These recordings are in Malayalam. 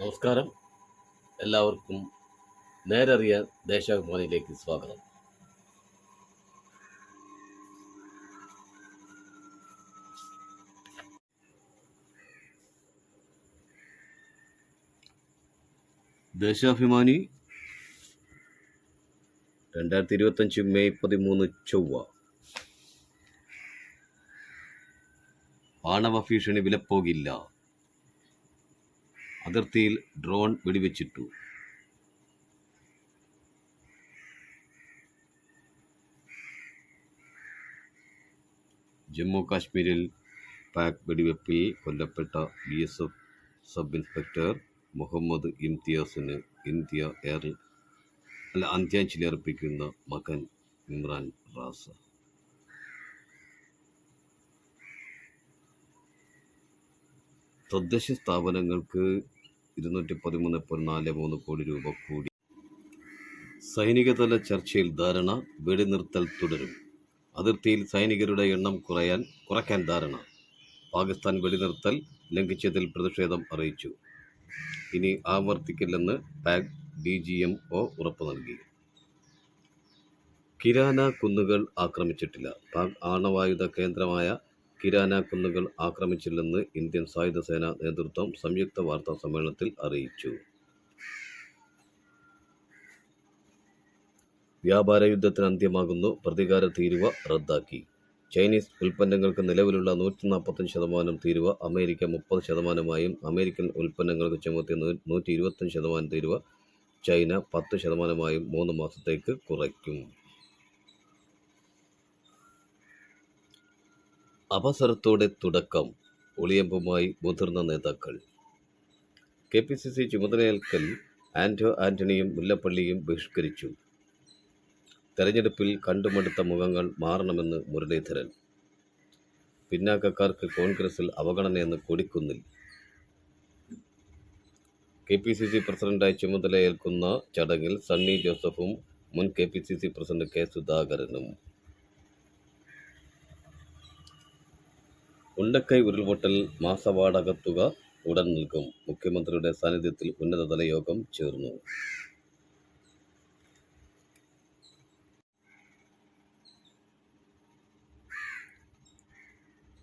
നമസ്കാരം. എല്ലാവർക്കും നേരറിയാൻ ദേശാഭിമാനിയിലേക്ക് സ്വാഗതം. ദേശാഭിമാനി 2025 മെയ് 13 ചൊവ്വ. ആണവ ഭീഷണി വിലപ്പോകില്ല. അതിർത്തിയിൽ ഡ്രോൺ വെടിവെച്ചിട്ടു. ജമ്മു കാശ്മീരിൽ പാക് വെടിവെപ്പിൽ കൊല്ലപ്പെട്ട BSF സബ് ഇൻസ്പെക്ടർ മുഹമ്മദ് ഇംതിയാസിന് അന്ത്യാഞ്ജലി അർപ്പിക്കുന്ന മകൻ ഇമ്രാൻ റാസ. തദ്ദേശ സ്ഥാപനങ്ങൾക്ക് 213.43 കോടി രൂപ കൂടി. സൈനികതല ചർച്ചയിൽ ധാരണ. വെടിനിർത്തൽ തുടരും. അതിർത്തിയിൽ സൈനികരുടെ എണ്ണം കുറയ്ക്കാൻ ധാരണ. പാകിസ്ഥാൻ വെടിനിർത്തൽ ലംഘിച്ചതിൽ പ്രതിഷേധം അറിയിച്ചു. ഇനി ആവർത്തിക്കില്ലെന്ന് പാക് DGMO ഉറപ്പു നൽകി. കിരാന കുന്നുകൾ ആക്രമിച്ചിട്ടില്ല. പാക് ആണവായുധ കേന്ദ്രമായ കിരാന കുന്നുകൾ ആക്രമിച്ചില്ലെന്ന് ഇന്ത്യൻ സായുധ സേനാ നേതൃത്വം സംയുക്ത വാർത്താ സമ്മേളനത്തിൽ അറിയിച്ചു. വ്യാപാര യുദ്ധത്തിന് അന്ത്യമാകുന്നു. പ്രതികാര തീരുവ റദ്ദാക്കി. ചൈനീസ് ഉൽപ്പന്നങ്ങൾക്ക് നിലവിലുള്ള 145% തീരുവ അമേരിക്ക 30%, അമേരിക്കൻ ഉൽപ്പന്നങ്ങൾക്ക് ചുമത്തിയ 125% തീരുവ ചൈന 10%, 3 മാസത്തേക്ക് കുറയ്ക്കും. അവസരത്തോടെ തുടക്കം. ഒളിയമ്പുമായി മുതിർന്ന നേതാക്കൾ. KPCC ചുമതലയേൽക്കൽ ആന്റണിയും മുല്ലപ്പള്ളിയും ബഹിഷ്കരിച്ചു. തെരഞ്ഞെടുപ്പിൽ കണ്ടുമടുത്ത മുഖങ്ങൾ മാറണമെന്ന് മുരളീധരൻ. പിന്നാക്കക്കാർക്ക് കോൺഗ്രസിൽ അവഗണനയെന്ന് കൊടിക്കുന്നിൽ. KPCC പ്രസിഡന്റായി ചുമതലയേൽക്കുന്ന ചടങ്ങിൽ സണ്ണി ജോസഫും മുൻ KPCC പ്രസിഡന്റ് K സുധാകരനും. ഉണ്ടക്കൈ ഉരുൾപൊട്ടൽ മാസവാടക തുക ഉടൻ നൽകും. മുഖ്യമന്ത്രിയുടെ സാന്നിധ്യത്തിൽ ഉന്നതതല യോഗം ചേർന്നു.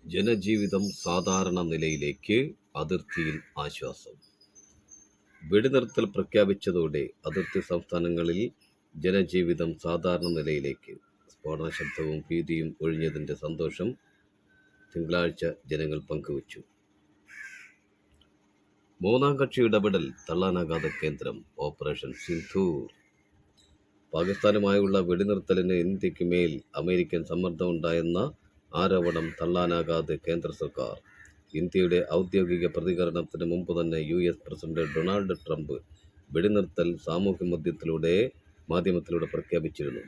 ജനജീവിതം സാധാരണ നിലയിലേക്ക്. അതിർത്തിയിൽ ആശ്വാസം. വെടിനിർത്തൽ പ്രഖ്യാപിച്ചതോടെ അതിർത്തി സംസ്ഥാനങ്ങളിൽ ജനജീവിതം സാധാരണ നിലയിലേക്ക്. സ്ഫോടന ശബ്ദവും ഭീതിയും ഒഴിഞ്ഞതിൻ്റെ സന്തോഷം തിങ്കളാഴ്ച ജനങ്ങൾ പങ്കുവച്ചു. മൂന്നാം കക്ഷി ഇടപെടൽ തള്ളാനാകാതെ കേന്ദ്രം. ഓപ്പറേഷൻ സിന്ധൂർ. പാകിസ്ഥാനുമായുള്ള വെടിനിർത്തലിന് ഇന്ത്യക്ക് മേൽ അമേരിക്കൻ സമ്മർദ്ദമുണ്ടായെന്ന ആരോപണം തള്ളാനാകാതെ കേന്ദ്ര സർക്കാർ. ഇന്ത്യയുടെ ഔദ്യോഗിക പ്രതികരണത്തിന് മുമ്പ് തന്നെ US പ്രസിഡന്റ് ഡൊണാൾഡ് ട്രംപ് വെടിനിർത്തൽ മാധ്യമത്തിലൂടെ പ്രഖ്യാപിച്ചിരുന്നു.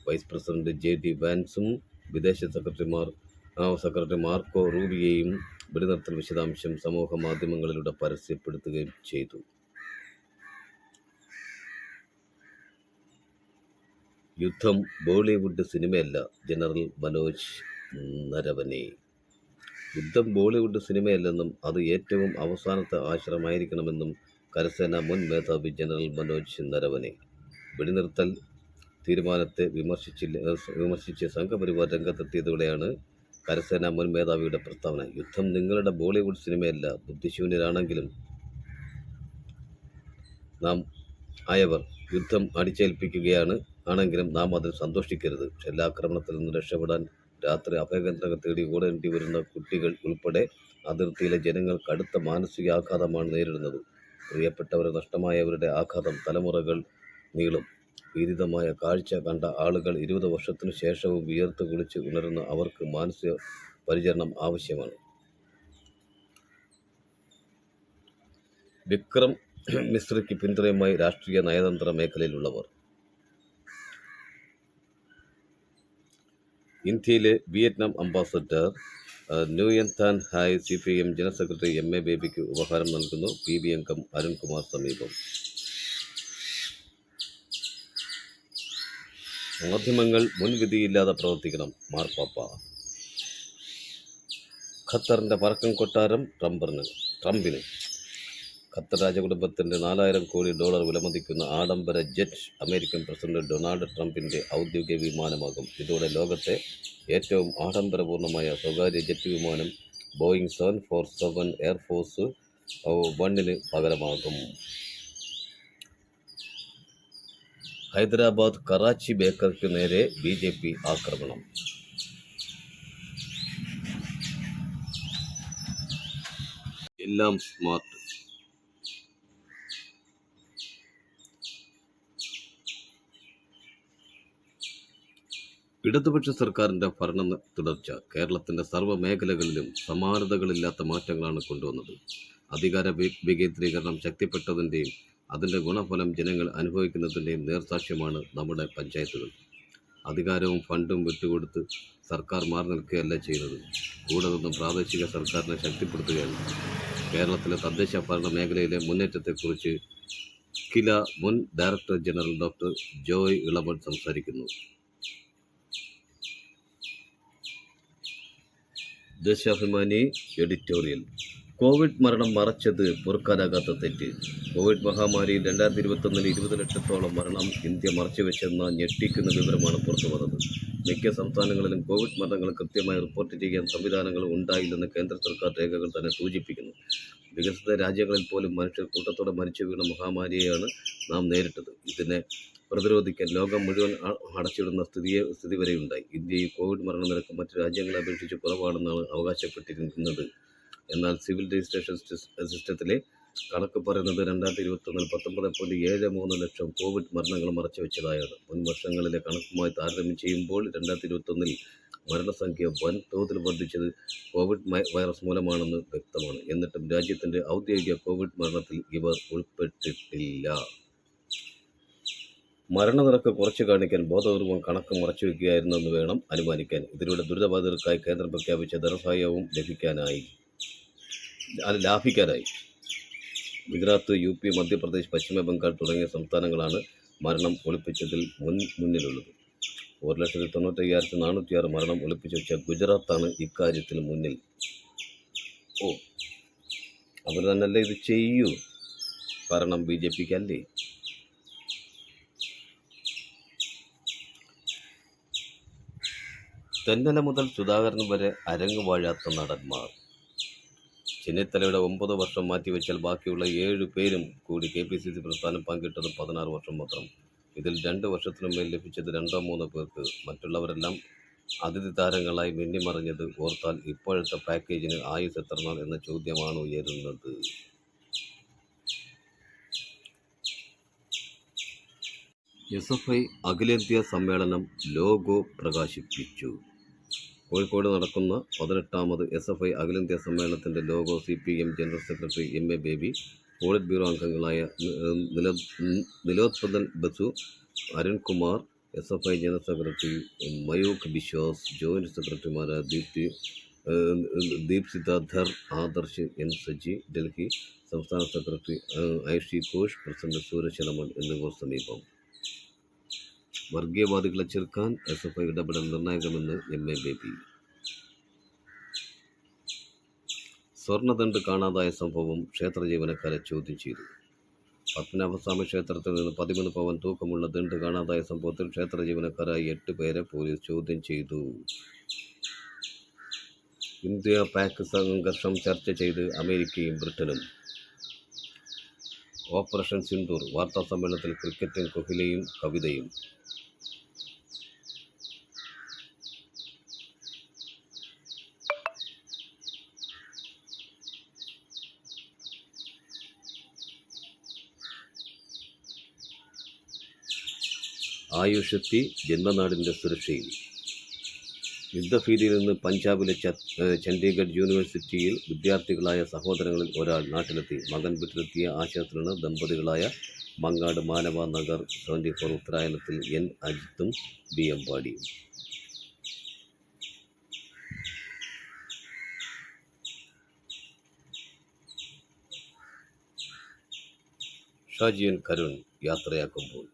വൈസ് പ്രസിഡന്റ് JD വാൻസും വിദേശ സെക്രട്ടറി മാർക്കോ റൂബിയോയും വെടിനിർത്തൽ വിശദാംശം സമൂഹ മാധ്യമങ്ങളിലൂടെ പരസ്യപ്പെടുത്തുകയും ചെയ്തു. യുദ്ധം ബോളിവുഡ് സിനിമയല്ല. ജനറൽ മനോജ് നരവനെ. യുദ്ധം ബോളിവുഡ് സിനിമയല്ലെന്നും അത് ഏറ്റവും അവസാനത്തെ ആശ്രയമായിരിക്കണമെന്നും കരസേന മുൻ മേധാവി ജനറൽ മനോജ് നരവനെ. വെടിനിർത്തൽ തീരുമാനത്തെ വിമർശിച്ച് സംഘപരിവാർ രംഗത്തെത്തിയതോടെയാണ് കരസേന മുൻ മേധാവിയുടെ പ്രസ്താവന. യുദ്ധം നിങ്ങളുടെ ബോളിവുഡ് സിനിമയല്ല. ബുദ്ധിശൂന്യരാണെങ്കിലും നാം ആയവർ യുദ്ധം ആണെങ്കിലും നാം അതിൽ സന്തോഷിക്കരുത്. ഷെല്ലാക്രമണത്തിൽ നിന്ന് രക്ഷപ്പെടാൻ രാത്രി അഭയകേന്ദ്രങ്ങൾ തേടി ഓടേണ്ടി വരുന്ന കുട്ടികൾ ഉൾപ്പെടെ അതിർത്തിയിലെ ജനങ്ങൾ കടുത്ത മാനസികാഘാതമാണ് നേരിടുന്നത്. പ്രിയപ്പെട്ടവരെ നഷ്ടമായവരുടെ ആഘാതം തലമുറകൾ നീളും. ഭീതിതമായ കാഴ്ച കണ്ട ആളുകൾ 20 വർഷത്തിനു ശേഷവും വിയർത്ത് കുളിച്ച് ഉണരുന്ന അവർക്ക് മാനസിക പരിചരണം ആവശ്യമാണ്. വിക്രം മിശ്രയ്ക്ക് പിന്തുണയുമായി രാഷ്ട്രീയ നയതന്ത്ര മേഖലയിലുള്ളവർ. ഇന്ത്യയിലെ വിയറ്റ്നാം അംബാസഡർ നുയൻ താൻ hi CPIM general secretary MA ബേബിക്ക് ഉപഹാരം നൽകുന്നു. PB അംഗം അരുൺകുമാർ സമീപം. മാധ്യമങ്ങൾ മുൻവിധിയില്ലാതെ പ്രവർത്തിക്കണം. മാർപ്പാപ്പ. ഖത്തറിന്റെ പറക്കം കൊട്ടാരം ട്രംപിന്. ഖത്തർ രാജകുടുംബത്തിൻ്റെ $4000 കോടി വിലമതിക്കുന്ന ആഡംബര ജെറ്റ് അമേരിക്കൻ പ്രസിഡന്റ് ഡൊണാൾഡ് ട്രംപിൻ്റെ ഔദ്യോഗിക വിമാനമാകും. ഇതോടെ ലോകത്തെ ഏറ്റവും ആഡംബരപൂർണ്ണമായ സ്വകാര്യ ജെറ്റ് വിമാനം ബോയിങ് 747 എയർഫോഴ്സ് വണ്ണിന് പകരമാകും. ഹൈദരാബാദ് കറാച്ചി ബേക്കറിക്ക് നേരെ BJP ആക്രമണം. എല്ലാം സ്മാർട്ട്. ഇടതുപക്ഷ സർക്കാരിൻ്റെ ഭരണ തുടർച്ച കേരളത്തിൻ്റെ സർവ്വ മേഖലകളിലും സമാനതകളില്ലാത്ത മാറ്റങ്ങളാണ് കൊണ്ടുവന്നത്. അധികാര വികേന്ദ്രീകരണം ശക്തിപ്പെട്ടതിൻ്റെയും അതിൻ്റെ ഗുണഫലം ജനങ്ങൾ അനുഭവിക്കുന്നതിൻ്റെയും നേർസാക്ഷ്യമാണ് നമ്മുടെ പഞ്ചായത്തുകൾ. അധികാരവും ഫണ്ടും വിട്ടുകൊടുത്ത് സർക്കാർ മാറി നിൽക്കുകയല്ല ചെയ്യുന്നത്, കൂടെ നിന്ന് പ്രാദേശിക സർക്കാരിനെ ശക്തിപ്പെടുത്തുകയാണ്. കേരളത്തിലെ തദ്ദേശ ഭരണ മേഖലയിലെ മുന്നേറ്റത്തെക്കുറിച്ച് കില മുൻ director general doctor Joy Elamon സംസാരിക്കുന്നു. ദേശാഭിമാനി എഡിറ്റോറിയൽ. കോവിഡ് മരണം മറച്ചത് പൊറുക്കാനാകാത്ത തെറ്റ്. കോവിഡ് മഹാമാരിയിൽ 2021 20 ലക്ഷത്തോളം മരണം ഇന്ത്യ മറച്ചുവെച്ചെന്ന ഞെട്ടിക്കുന്ന വിവരമാണ് പുറത്തു വന്നത്. മിക്ക സംസ്ഥാനങ്ങളിലും കോവിഡ് മരണങ്ങൾ കൃത്യമായി റിപ്പോർട്ട് ചെയ്യാൻ സംവിധാനങ്ങൾ ഉണ്ടായില്ലെന്ന് കേന്ദ്ര സർക്കാർ രേഖകൾ തന്നെ സൂചിപ്പിക്കുന്നു. വികസിത രാജ്യങ്ങളിൽ പോലും മനുഷ്യർ കൂട്ടത്തോടെ മരിച്ചു വീണ മഹാമാരിയെയാണ് നാം നേരിട്ടത്. ഇതിനെ പ്രതിരോധിക്കാൻ ലോകം മുഴുവൻ അടച്ചിടുന്ന സ്ഥിതി വരെയുണ്ടായി. ഇന്ത്യയിൽ കോവിഡ് മരണനിരക്ക് മറ്റ് രാജ്യങ്ങളെ അപേക്ഷിച്ച് കുറവാണെന്നാണ് അവകാശപ്പെട്ടിരിക്കുന്നത്. എന്നാൽ സിവിൽ രജിസ്ട്രേഷൻ സിസ്റ്റത്തിലെ കണക്ക് പറയുന്നത് 2021 19.73 ലക്ഷം കോവിഡ് മരണങ്ങൾ മറച്ചുവെച്ചതായാണ്. മുൻ വർഷങ്ങളിലെ കണക്കുമായി താരതമ്യം ചെയ്യുമ്പോൾ 2021 മരണസംഖ്യ വൻതോതിൽ വർദ്ധിച്ചത് കോവിഡ് വൈറസ് മൂലമാണെന്ന് വ്യക്തമാണ്. എന്നിട്ടും രാജ്യത്തിൻ്റെ ഔദ്യോഗിക കോവിഡ് മരണത്തിൽ ഇവർ ഉൾപ്പെട്ടിട്ടില്ല. മരണനിരക്ക് കുറച്ചു കാണിക്കാൻ ബോധപൂർവം കണക്ക് മറച്ചുവെക്കുകയായിരുന്നെന്ന് വേണം അനുമാനിക്കാൻ. ഇതിലൂടെ ദുരിതബാധിതർക്കായി കേന്ദ്രം പ്രഖ്യാപിച്ച ധനസഹായവും ലാഭിക്കാനായി. ഗുജറാത്ത്, UP, മധ്യപ്രദേശ്, പശ്ചിമ ബംഗാൾ തുടങ്ങിയ സംസ്ഥാനങ്ങളാണ് മരണം ഒളിപ്പിച്ചതിൽ മുന്നിലുള്ളത്. 1,95,406 മരണം ഒളിപ്പിച്ചു വെച്ച ഗുജറാത്താണ് ഇക്കാര്യത്തിൽ മുന്നിൽ. അവർ തന്നെയല്ലേ ഇത് ചെയ്യൂ. കാരണം BJPക്കല്ലേ. തെന്നല മുതൽ സുധാകരൻ വരെ അരങ്ങ് വാഴാത്ത നടന്മാർ. ചെന്നിത്തലയുടെ 9 വർഷം മാറ്റിവെച്ചാൽ ബാക്കിയുള്ള 7 പേരും കൂടി KPCC പ്രസ്ഥാനം പങ്കിട്ടത് 16 വർഷം മാത്രം. ഇതിൽ 2 വർഷത്തിനുമേൽ ലഭിച്ചത് 2-3 പേർക്ക്. മറ്റുള്ളവരെല്ലാം അതിഥി താരങ്ങളായി മിന്നിമറിഞ്ഞത് ഓർത്താൽ ഇപ്പോഴത്തെ പാക്കേജിന് ആയുസ് എത്ര നാൾ എന്ന ചോദ്യമാണ് ഉയരുന്നത്. SFI അഖിലേന്ത്യാ സമ്മേളനം ലോഗോ പ്രകാശിപ്പിച്ചു. കോഴിക്കോട് നടക്കുന്ന 18ാമത് SFI അഖിലേന്ത്യാ സമ്മേളനത്തിൻ്റെ logo CPM general secretary MA Baby, polit bureau അംഗങ്ങളായ Nilotpal Basu, Arunkumar, SFI general secretary Mayukh Biswas, joint സെക്രട്ടറിമാരായ ദീപ്സിത ധർ, ആദർശ് N സജി, ഡൽഹി സംസ്ഥാന സെക്രട്ടറി ഐഷി ഘോഷ്, പ്രസിഡന്റ് സൂരജ് എലമൺ എന്നിവർ സമീപം. വർഗീയവാദികളെ ചെറുക്കാൻ SFI ഇടപെടൽ നിർണായകമെന്ന് MA ബേബി. സ്വർണ്ണദണ്ട് കാണാതായ സംഭവം ക്ഷേത്ര ജീവനക്കാരെ ചോദ്യം ചെയ്തു. പത്മനാഭസ്വാമി ക്ഷേത്രത്തിൽ നിന്ന് 13 പവൻ തൂക്കമുള്ള ദണ്ട് കാണാതായ സംഭവത്തിൽ ക്ഷേത്ര ജീവനക്കാരായ 8 പേരെ പോലീസ് ചോദ്യം ചെയ്തു. ഇന്ത്യ-പാക് സംഘർഷം ചർച്ച ചെയ്ത് അമേരിക്കയും ബ്രിട്ടനും. ഓപ്പറേഷൻ സിന്ദൂർ വാർത്താ സമ്മേളനത്തിൽ ക്രിക്കറ്റും കോഹ്ലിയും കവിതയും. ആയുഷെത്തി ജന്മനാടിൻ്റെ സുരക്ഷയിൽ. യുദ്ധഭീതിയിൽ നിന്ന് പഞ്ചാബിലെ ചണ്ഡീഗഡ് യൂണിവേഴ്സിറ്റിയിൽ വിദ്യാർത്ഥികളായ സഹോദരങ്ങളിൽ ഒരാൾ നാട്ടിലെത്തി. മകൻ വീട്ടിലെത്തിയ ആശ്വാസത്തിലാണ് ദമ്പതികളായ മങ്ങാട് മാനവ Nagar 74 ഉത്തരായനത്തിൽ N അജിത്തും B അമ്പാടിയും. Shaji N Karun യാത്രയാക്കുമ്പോൾ